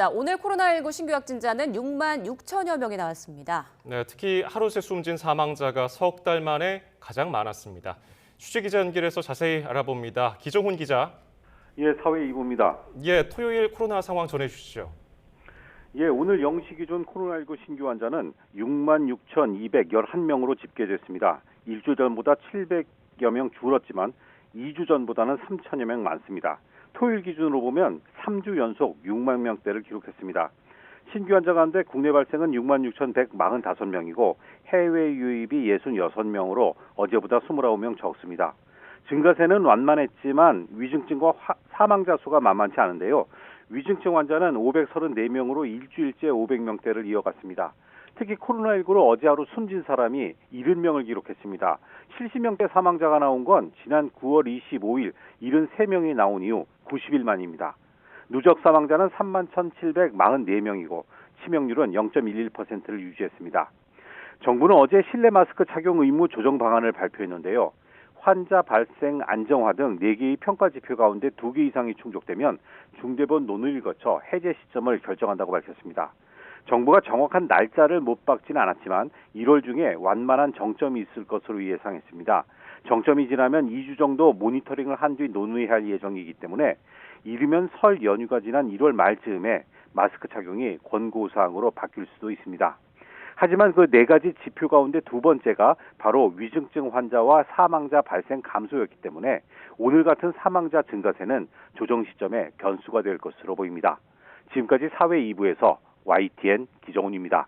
오늘 코로나19 신규 확진자는 6만 6천여 명이 나왔습니다. 네, 특히 하루 새 숨진 사망자가 석 달 만에 가장 많았습니다. 취재기자 연결해서 자세히 알아봅니다. 기정훈 기자. 예, 사회 2부입니다. 예, 토요일 코로나 상황 전해주시죠. 예, 오늘 0시 기준 코로나19 신규 환자는 6만 6,211명으로 집계됐습니다. 일주일 전보다 700여 명 줄었지만 2주 전보다는 3천여 명 많습니다. 토요일 기준으로 보면 3주 연속 6만 명대를 기록했습니다. 신규 환자 가운데 국내 발생은 6만 6,145명이고 해외 유입이 66명으로 어제보다 29명 적습니다. 증가세는 완만했지만 위중증과 사망자 수가 만만치 않은데요. 위중증 환자는 534명으로 일주일째 500명대를 이어갔습니다. 특히 코로나19로 어제 하루 숨진 사람이 70명을 기록했습니다. 70명대 사망자가 나온 건 지난 9월 25일 73명이 나온 이후 90일 만입니다. 누적 사망자는 3만 1,744명이고 치명률은 0.11%를 유지했습니다. 정부는 어제 실내 마스크 착용 의무 조정 방안을 발표했는데요. 환자 발생 안정화 등 4개의 평가 지표 가운데 2개 이상이 충족되면 중대본 논의를 거쳐 해제 시점을 결정한다고 밝혔습니다. 정부가 정확한 날짜를 못 박지는 않았지만 1월 중에 완만한 정점이 있을 것으로 예상했습니다. 정점이 지나면 2주 정도 모니터링을 한 뒤 논의할 예정이기 때문에 이르면 설 연휴가 지난 1월 말쯤에 마스크 착용이 권고사항으로 바뀔 수도 있습니다. 하지만 그 4가지 지표 가운데 두 번째가 바로 위중증 환자와 사망자 발생 감소였기 때문에 오늘 같은 사망자 증가세는 조정 시점에 변수가 될 것으로 보입니다. 지금까지 사회 2부에서 YTN 기정훈입니다.